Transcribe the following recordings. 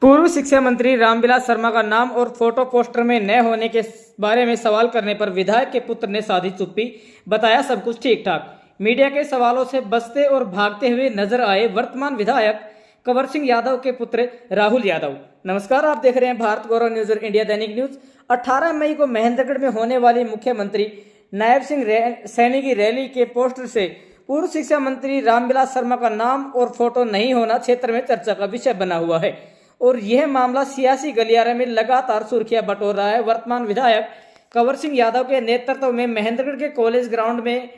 पूर्व शिक्षा मंत्री रामविलास शर्मा का नाम और फोटो पोस्टर में न होने के बारे में सवाल करने पर विधायक के पुत्र ने साधी चुप्पी, बताया सब कुछ ठीक ठाक। मीडिया के सवालों से बचते और भागते हुए नजर आए वर्तमान विधायक कंवर सिंह यादव के पुत्र राहुल यादव। नमस्कार, आप देख रहे हैं भारत गौरव न्यूज और इंडिया दैनिक न्यूज। 18 मई को महेंद्रगढ़ में होने वाली मुख्यमंत्री नायब सिंह सैनी की रैली के पोस्टर से पूर्व शिक्षा मंत्री रामविलास शर्मा का नाम और फोटो नहीं होना क्षेत्र में चर्चा का विषय बना हुआ है और यह मामला सियासी गलियारे में लगातार सुर्खियां बटोर रहा है। वर्तमान विधायक कंवर सिंह यादव के नेतृत्व में महेंद्रगढ़ के कॉलेज ग्राउंड में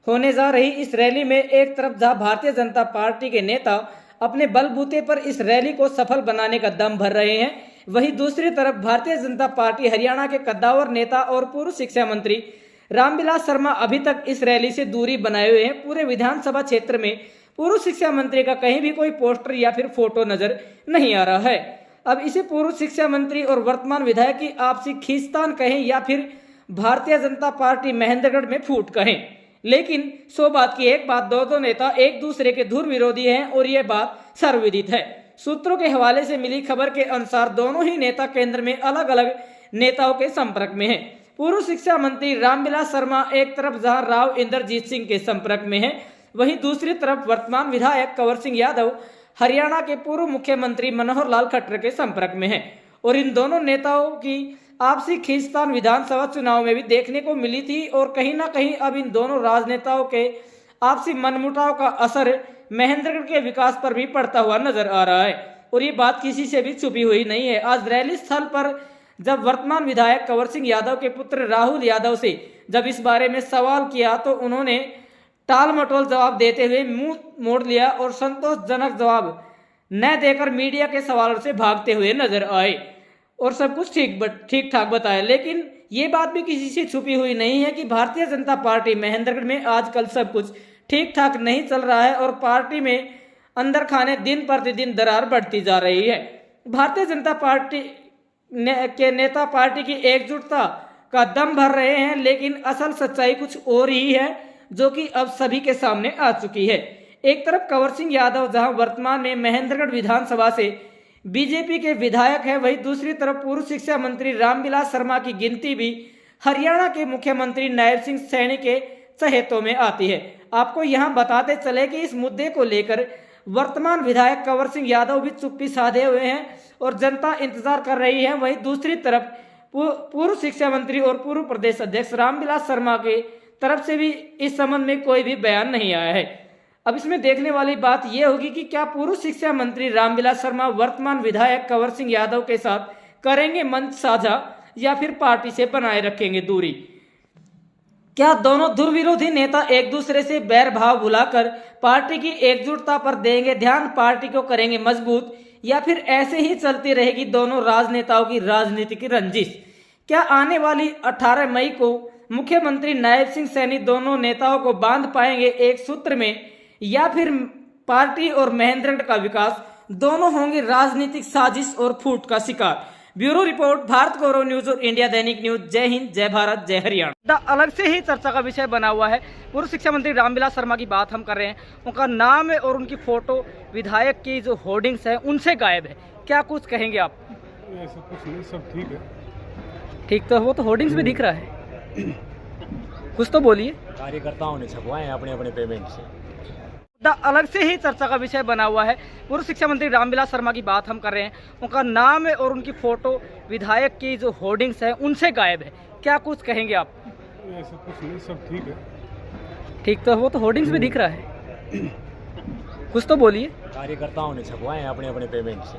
होने जा रही इस रैली में एक तरफ जहां भारतीय जनता पार्टी के नेता अपने बलबूते पर इस रैली को सफल बनाने का दम भर रहे हैं, वहीं दूसरी तरफ भारतीय जनता पार्टी हरियाणा के कद्दावर नेता और पूर्व शिक्षा मंत्री रामविलास शर्मा अभी तक इस रैली से दूरी बनाए हुए हैं। पूरे विधानसभा क्षेत्र में पूर्व शिक्षा मंत्री का कहीं भी कोई पोस्टर या फिर फोटो नजर नहीं आ रहा है। अब इसे पूर्व शिक्षा मंत्री और वर्तमान विधायक की आपसी खींचतान कहें या फिर भारतीय जनता पार्टी महेंद्रगढ़ में फूट कहें, लेकिन 100 बात की एक बात, दोनों नेता एक दूसरे के धुर विरोधी हैं और ये बात सर्वविदित है। सूत्रों के हवाले से मिली खबर के अनुसार दोनों ही नेता केंद्र में अलग अलग नेताओं के संपर्क में हैं। पूर्व शिक्षा मंत्री रामविलास शर्मा एक तरफ जहां राव इंद्रजीत सिंह के संपर्क में है, वहीं दूसरी तरफ वर्तमान विधायक कंवर सिंह यादव हरियाणा के पूर्व मुख्यमंत्री मनोहर लाल खट्टर के संपर्क में हैं और इन दोनों नेताओं की आपसी खींचतान विधानसभा चुनाव में भी देखने को मिली थी और कहीं ना कहीं अब इन दोनों राजनेताओं के आपसी मनमुटाव का असर महेंद्रगढ़ के विकास पर भी पड़ता हुआ नजर आ रहा है और ये बात किसी से भी छुपी हुई नहीं है। आज रैली स्थल पर जब वर्तमान विधायक कंवर सिंह यादव के पुत्र राहुल यादव से जब इस बारे में सवाल किया तो उन्होंने टाल मटोल जवाब देते हुए मुंह मोड़ लिया और संतोषजनक जवाब न देकर मीडिया के सवालों से भागते हुए नजर आए और सब कुछ ठीक ठाक बताया। लेकिन ये बात भी किसी से छुपी हुई नहीं है कि भारतीय जनता पार्टी महेंद्रगढ़ में आजकल सब कुछ ठीक ठाक नहीं चल रहा है और पार्टी में अंदर खाने दिन प्रतिदिन दरार बढ़ती जा रही है। भारतीय जनता पार्टी के नेता पार्टी की एकजुटता का दम भर रहे हैं, लेकिन असल सच्चाई कुछ और ही है जो कि अब सभी के सामने आ चुकी है। एक तरफ कंवर सिंह यादव जहां वर्तमान में महेंद्रगढ़ विधानसभा से बीजेपी के विधायक है, वहीं दूसरी तरफ पूर्व शिक्षा मंत्री रामविलास शर्मा की गिनती भी हरियाणा के मुख्यमंत्री नायब सिंह सैनी के चहेतों में आती है। आपको यहां बताते चले कि इस मुद्दे को लेकर वर्तमान विधायक कंवर सिंह यादव भी चुप्पी साधे हुए हैं और जनता इंतजार कर रही है। वहीं दूसरी तरफ पूर्व शिक्षा मंत्री और पूर्व प्रदेश अध्यक्ष रामविलास शर्मा के तरफ से भी इस संबंध में कोई भी बयान नहीं आया है। अब इसमें देखने वाली बात यह होगी कि क्या पूर्व शिक्षा मंत्री रामविलास शर्मा वर्तमान विधायक कंवर सिंह यादव के साथ करेंगे मंच साझा या फिर पार्टी से बनाए रखेंगे दूरी। क्या दोनों दुर्विरोधी नेता एक दूसरे से बैर भाव भुलाकर पार्टी की एकजुटता पर देंगे ध्यान, पार्टी को करेंगे मजबूत, या फिर ऐसे ही चलती रहेगी दोनों राजनेताओं की राजनीतिक रंजिश। क्या आने वाली 18 मई को मुख्यमंत्री नायब सिंह सैनी दोनों नेताओं को बांध पाएंगे एक सूत्र में, या फिर पार्टी और महेंद्रगढ़ का विकास दोनों होंगे राजनीतिक साजिश और फूट का शिकार। ब्यूरो रिपोर्ट, भारत गौरव न्यूज और इंडिया दैनिक न्यूज। जय हिंद, जय भारत, जय हरियाणा। अलग से ही चर्चा का विषय बना हुआ है। पूर्व शिक्षा मंत्री रामविलास शर्मा की बात हम कर रहे हैं, उनका नाम है और उनकी फोटो विधायक की जो होर्डिंग्स है उनसे गायब है। क्या कुछ कहेंगे आप? ऐसा कुछ नहीं, सब ठीक है। ठीक तो वो तो होर्डिंग्स में दिख रहा है, कुछ तो बोलिए। कार्यकर्ताओं ने छपवाए हैं अपने अपने पेमेंट से। अलग से ही चर्चा का विषय बना हुआ है। पूर्व शिक्षा मंत्री रामविलास शर्मा की बात हम कर रहे हैं, उनका नाम है और उनकी फोटो विधायक की जो होर्डिंग्स है उनसे गायब है। क्या कुछ कहेंगे आप? ऐसा कुछ नहीं, सब ठीक है। ठीक तो वो तो होर्डिंग्स में दिख रहा है, कुछ तो बोलिए। कार्यकर्ताओं ने छपवाए हैं अपने अपने पेमेंट से।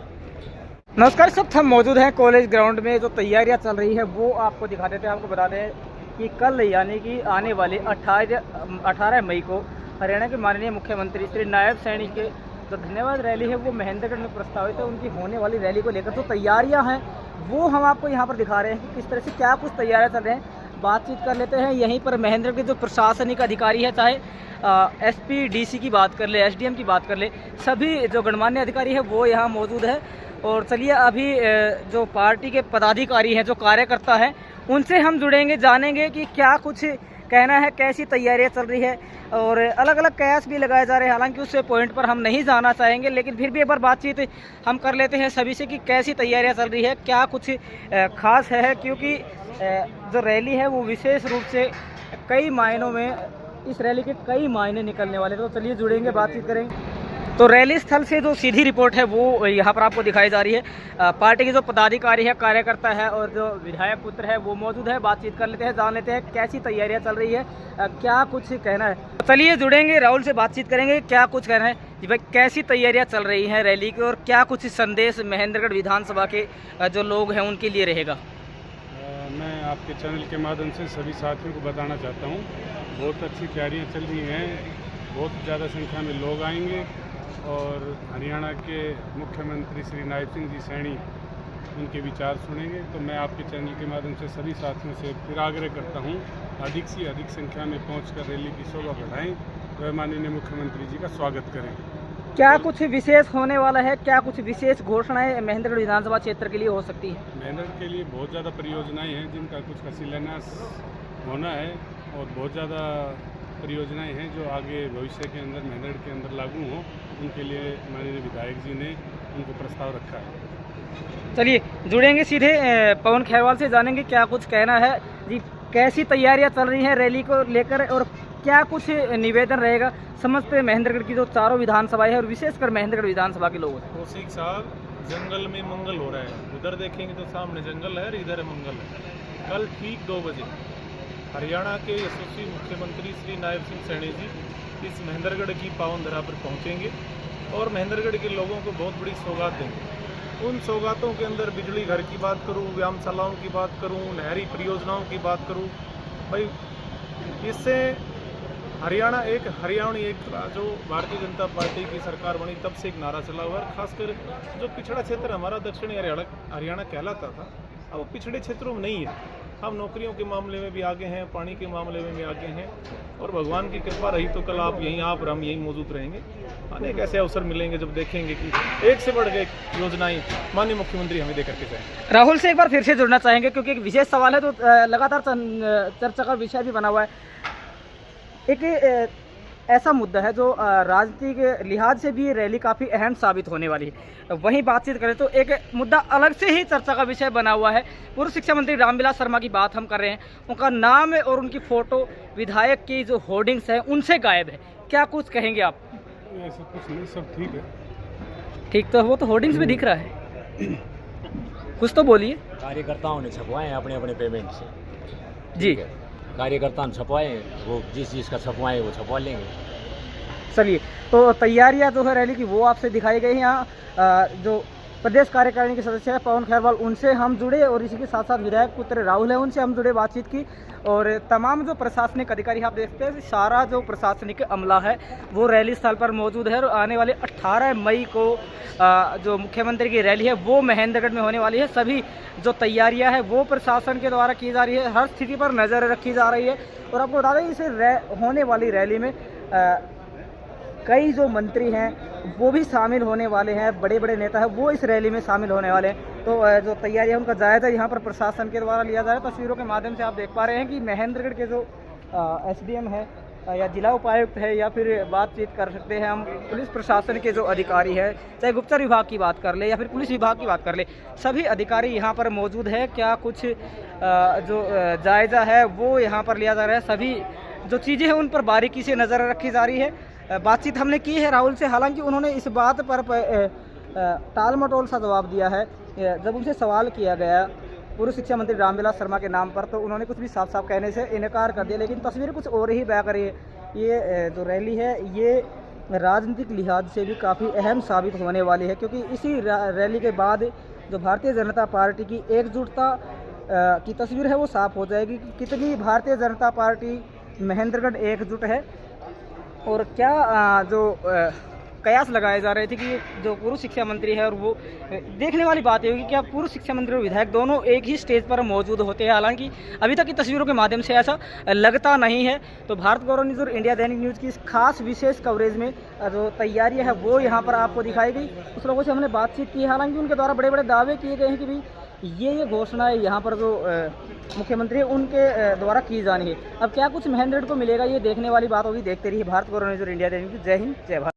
नमस्कार, सब हम मौजूद हैं कॉलेज ग्राउंड में। जो तैयारियां चल रही है वो आपको दिखा देते हैं। आपको बता दें कि कल यानी कि आने वाले 18 मई को हरियाणा के माननीय मुख्यमंत्री श्री नायब सैनी के जो धन्यवाद रैली है वो महेंद्रगढ़ में प्रस्तावित है। उनकी होने वाली रैली को लेकर जो तैयारियां हैं वो हम आपको यहाँ पर दिखा रहे हैं कि किस तरह से क्या कुछ तैयारियां चल रहे हैं। बातचीत कर लेते हैं यहीं पर महेंद्रगढ़ के जो प्रशासनिक अधिकारी है, चाहे एसपी डीसी की बात कर ले, एसडीएम की बात कर ले, सभी जो गणमान्य अधिकारी है वो यहाँ मौजूद है। और चलिए अभी जो पार्टी के पदाधिकारी हैं, जो कार्यकर्ता हैं, उनसे हम जुड़ेंगे, जानेंगे कि क्या कुछ कहना है, कैसी तैयारियां चल रही है और अलग अलग कयास भी लगाए जा रहे हैं। हालांकि उससे पॉइंट पर हम नहीं जाना चाहेंगे, लेकिन फिर भी एक बार बातचीत हम कर लेते हैं सभी से कि कैसी तैयारियां चल रही है, क्या कुछ खास है। क्योंकि जो रैली है वो विशेष रूप से कई मायनों में, इस रैली के कई मायने निकलने वाले। तो चलिए जुड़ेंगे, बातचीत करेंगे। तो रैली स्थल से जो सीधी रिपोर्ट है वो यहाँ पर आपको दिखाई जा रही है। पार्टी के जो पदाधिकारी है, कार्यकर्ता है और जो विधायक पुत्र है वो मौजूद है। बातचीत कर लेते हैं, जान लेते हैं कैसी तैयारियां चल रही है, क्या कुछ कहना है। चलिए जुड़ेंगे, राहुल से बातचीत करेंगे, क्या कुछ कहना है जी भाई, कैसी तैयारियां चल रही हैं रैली की और क्या कुछ संदेश महेंद्रगढ़ विधानसभा के जो लोग हैं उनके लिए रहेगा। मैं आपके चैनल के माध्यम से सभी साथियों को बताना चाहता हूँ, बहुत अच्छी तैयारियाँ चल रही हैं, बहुत ज़्यादा संख्या में लोग आएंगे और हरियाणा के मुख्यमंत्री श्री नायब सिंह जी सैनी उनके विचार सुनेंगे। तो मैं आपके चैनल के माध्यम से सभी साथियों से फिर आग्रह करता हूं, अधिक से अधिक संख्या में पहुंचकर रैली की शोभा बढ़ाएं व माननीय मुख्यमंत्री जी का स्वागत करें। क्या कुछ विशेष होने वाला है, क्या कुछ विशेष घोषणाएं महेंद्रगढ़ विधानसभा क्षेत्र के लिए हो सकती है। महेंद्रगढ़ के लिए बहुत ज़्यादा परियोजनाएँ हैं जिनका कुछ का शिलान्यास होना है और बहुत ज़्यादा परियोजनाएं हैं जो आगे भविष्य के अंदर महेंद्रगढ़ के अंदर लागू हों, उनके लिए माननीय विधायक जी ने उनको प्रस्ताव रखा है। चलिए जुड़ेंगे सीधे, पवन खेरवाल से जानेंगे क्या कुछ कहना है जी, कैसी तैयारियां चल रही हैं रैली को लेकर और क्या कुछ निवेदन रहेगा समस्त महेंद्रगढ़ की जो चारों विधानसभाएं हैं और विशेषकर महेंद्रगढ़ विधानसभा के लोगों से। कौशिक साहब, जंगल में मंगल हो रहा है, उधर देखेंगे तो सामने जंगल है और इधर मंगल है। कल ठीक 2 बजे हरियाणा के यशस्वी मुख्यमंत्री श्री नायब सिंह सैनी जी इस महेंद्रगढ़ की पावन धरा पर पहुंचेंगे और महेंद्रगढ़ के लोगों को बहुत बड़ी सौगात देंगे। उन सौगातों के अंदर बिजली घर की बात करूं, व्यायामशालाओं की बात करूं, नहरी परियोजनाओं की बात करूं, भाई इससे हरियाणा एक जो भारतीय जनता पार्टी की सरकार बनी तब से एक नारा चला हुआ है। खासकर जो पिछड़ा क्षेत्र हमारा दक्षिणी हरियाणा कहलाता था, अब वो पिछड़े क्षेत्रों में नहीं है। हम नौकरियों के मामले में भी आगे हैं, पानी के मामले में भी आगे हैं और भगवान की कृपा रही तो कल आप और हम यहीं मौजूद रहेंगे। अनेक ऐसे अवसर मिलेंगे जब देखेंगे कि एक से बढ़ गए योजनाएं माननीय मुख्यमंत्री हमें देकर के जाएंगे। राहुल से एक बार फिर से जुड़ना चाहेंगे क्योंकि एक विशेष सवाल है तो लगातार चर्चा का विषय भी बना हुआ है। एक ऐसा मुद्दा है जो राजनीति के लिहाज से भी रैली काफ़ी अहम साबित होने वाली है। वहीं बातचीत करें तो एक मुद्दा अलग से ही चर्चा का विषय बना हुआ है। पूर्व शिक्षा मंत्री रामविलास शर्मा की बात हम कर रहे हैं, उनका नाम और उनकी फ़ोटो विधायक की जो होर्डिंग्स हैं उनसे गायब है। क्या कुछ कहेंगे आप। ऐसा कुछ नहीं, सब ठीक है। ठीक तो वो तो होर्डिंग्स में दिख रहा है, कुछ तो बोलिए। कार्यकर्ताओं ने छपवाए हैं अपने अपने पेमेंट से जी, कार्यकर्ता ने छपवाए, वो जिस का छपवाए वो छपवा लेंगे। चलिए, तो तैयारियां जो है रैली की वो आपसे दिखाई गई। यहाँ जो प्रदेश कार्यकारिणी के सदस्य हैं पवन खेरवाल, उनसे हम जुड़े और इसी के साथ साथ विधायक पुत्र राहुल है, उनसे हम जुड़े, बातचीत की। और तमाम जो प्रशासनिक अधिकारी आप देखते हैं, सारा जो प्रशासनिक अमला है वो रैली स्थल पर मौजूद है। और आने वाले 18 मई को जो मुख्यमंत्री की रैली है वो महेंद्रगढ़ में होने वाली है। सभी जो तैयारियां हैं वो प्रशासन के द्वारा की जा रही है, हर स्थिति पर नज़र रखी जा रही है। और आपको बता दें, इसे होने वाली रैली में कई जो मंत्री हैं वो भी शामिल होने वाले हैं, बड़े बड़े नेता हैं वो इस रैली में शामिल होने वाले हैं। तो जो तैयारी है उनका जायज़ा यहाँ पर प्रशासन के द्वारा लिया जा रहा है। तस्वीरों के माध्यम से आप देख पा रहे हैं कि महेंद्रगढ़ के जो एसडीएम है या जिला उपायुक्त है या फिर बातचीत कर सकते हैं हम पुलिस प्रशासन के जो अधिकारी है, चाहे गुप्तचर विभाग की बात कर ले या फिर पुलिस विभाग की बात कर ले, सभी अधिकारी यहाँ पर मौजूद है। क्या कुछ जो जायज़ा है वो यहाँ पर लिया जा रहा है, सभी जो चीज़ें हैं उन पर बारीकी से नज़र रखी जा रही है। बातचीत हमने की है राहुल से, हालांकि उन्होंने इस बात पर टाल मटोल सा जवाब दिया है। जब उनसे सवाल किया गया पूर्व शिक्षा मंत्री रामविलास शर्मा के नाम पर, तो उन्होंने कुछ भी साफ साफ कहने से इनकार कर दिया, लेकिन तस्वीरें कुछ और ही बयां कर रही है। ये जो रैली है ये राजनीतिक लिहाज से भी काफ़ी अहम साबित होने वाली है, क्योंकि इसी रैली के बाद जो भारतीय जनता पार्टी की एकजुटता की तस्वीर है वो साफ हो जाएगी कि कितनी भारतीय जनता पार्टी महेंद्रगढ़ एकजुट है। और क्या जो कयास लगाए जा रहे थे कि जो पूर्व शिक्षा मंत्री है और वो देखने वाली बात ये होगी कि क्या पूर्व शिक्षा मंत्री और विधायक दोनों एक ही स्टेज पर मौजूद होते हैं। हालांकि अभी तक की तस्वीरों के माध्यम से ऐसा लगता नहीं है। तो भारत गौरव न्यूज़ और इंडिया दैनिक न्यूज़ की इस खास विशेष कवरेज में जो तैयारियां है वो यहाँ पर आपको दिखाई गई। कुछ लोगों से हमने बातचीत की, हालांकि उनके द्वारा बड़े बड़े दावे किए गए हैं कि भाई ये घोषणा है यहाँ पर जो मुख्यमंत्री है उनके द्वारा की जानी है। अब क्या कुछ महेंद्र को मिलेगा, ये देखने वाली बात होगी। देखते रहिए भारत गौरव न्यूज़ और इंडिया दैनिक। जय हिंद, जय भारत।